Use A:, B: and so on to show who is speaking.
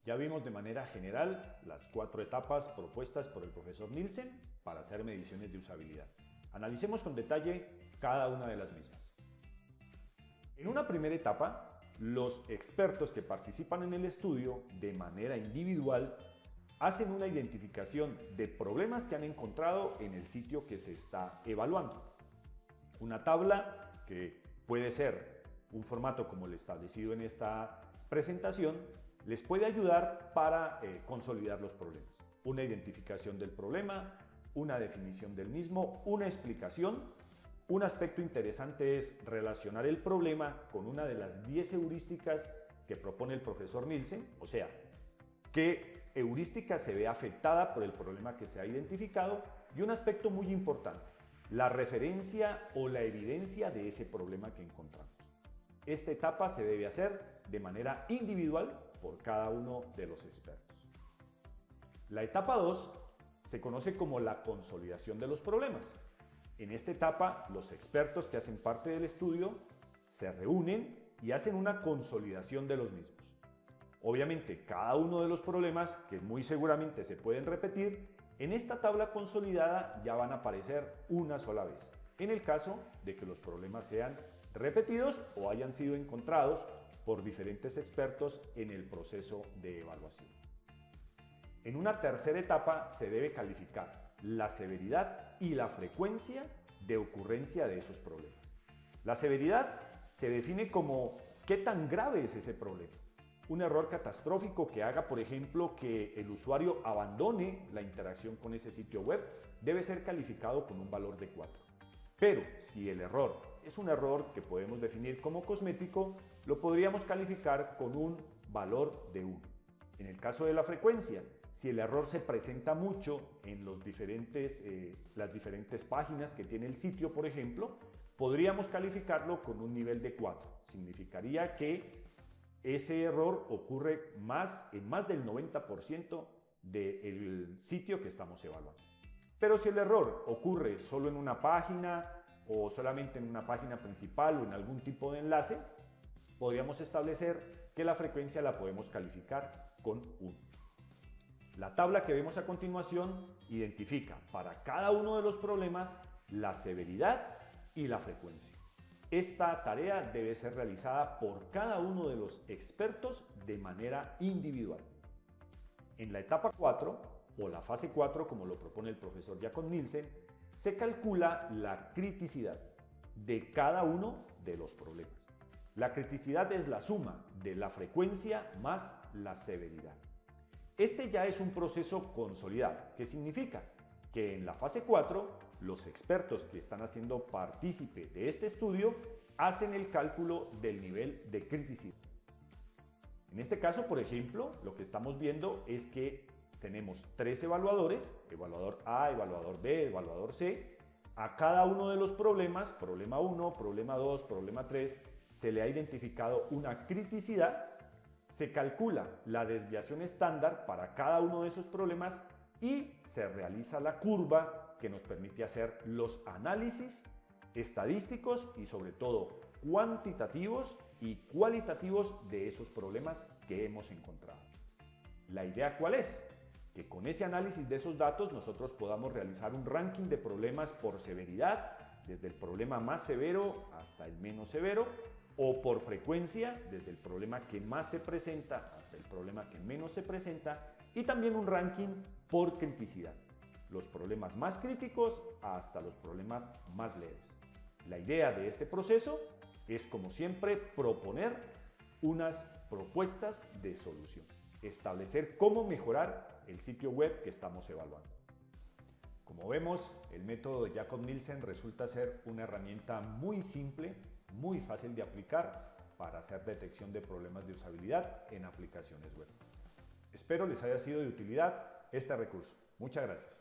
A: Ya vimos de manera general las 4 etapas propuestas por el profesor Nielsen para hacer mediciones de usabilidad. Analicemos con detalle cada una de las mismas. En una primera etapa, los expertos que participan en el estudio de manera individual hacen una identificación de problemas que han encontrado en el sitio que se está evaluando. Una tabla que puede ser un formato como el establecido en esta presentación les puede ayudar para consolidar los problemas. Una identificación del problema, una definición del mismo, una explicación. Un aspecto interesante es relacionar el problema con una de las 10 heurísticas que propone el profesor Nielsen, o sea, qué heurística se ve afectada por el problema que se ha identificado, y un aspecto muy importante, la referencia o la evidencia de ese problema que encontramos. Esta etapa se debe hacer de manera individual por cada uno de los expertos. La etapa 2 se conoce como la consolidación de los problemas. En esta etapa, los expertos que hacen parte del estudio se reúnen y hacen una consolidación de los mismos. Obviamente, cada uno de los problemas, que muy seguramente se pueden repetir, en esta tabla consolidada ya van a aparecer una sola vez, en el caso de que los problemas sean repetidos o hayan sido encontrados por diferentes expertos en el proceso de evaluación. En una tercera etapa se debe calificar la severidad y la frecuencia de ocurrencia de esos problemas. La severidad se define como qué tan grave es ese problema. Un error catastrófico que haga, por ejemplo, que el usuario abandone la interacción con ese sitio web debe ser calificado con un valor de 4. Pero si el error es un error que podemos definir como cosmético, lo podríamos calificar con un valor de 1. En el caso de la frecuencia, si el error se presenta mucho en las diferentes páginas que tiene el sitio, por ejemplo, podríamos calificarlo con un nivel de 4. Significaría que ese error ocurre en más del 90% del sitio que estamos evaluando. Pero si el error ocurre solo en una página o solamente en una página principal o en algún tipo de enlace, podríamos establecer que la frecuencia la podemos calificar con 1. La tabla que vemos a continuación identifica para cada uno de los problemas la severidad y la frecuencia. Esta tarea debe ser realizada por cada uno de los expertos de manera individual. En la etapa 4, o la fase 4, como lo propone el profesor Jakob Nielsen, se calcula la criticidad de cada uno de los problemas. La criticidad es la suma de la frecuencia más la severidad. Este ya es un proceso consolidado. ¿Qué significa? Que en la fase 4, los expertos que están haciendo partícipe de este estudio hacen el cálculo del nivel de criticidad. En este caso, por ejemplo, lo que estamos viendo es que tenemos 3 evaluadores, evaluador A, evaluador B, evaluador C. A cada uno de los problemas, problema 1, problema 2, problema 3, se le ha identificado una criticidad, se calcula la desviación estándar para cada uno de esos problemas y se realiza la curva que nos permite hacer los análisis estadísticos y sobre todo cuantitativos y cualitativos de esos problemas que hemos encontrado. ¿La idea cuál es? Que con ese análisis de esos datos nosotros podamos realizar un ranking de problemas por severidad, desde el problema más severo hasta el menos severo, o por frecuencia, desde el problema que más se presenta hasta el problema que menos se presenta, y también un ranking por criticidad, los problemas más críticos hasta los problemas más leves. La idea de este proceso es, como siempre, proponer unas propuestas de solución, establecer cómo mejorar el sitio web que estamos evaluando. Como vemos, el método de Jakob Nielsen resulta ser una herramienta muy simple, muy fácil de aplicar para hacer detección de problemas de usabilidad en aplicaciones web. Espero les haya sido de utilidad este recurso. Muchas gracias.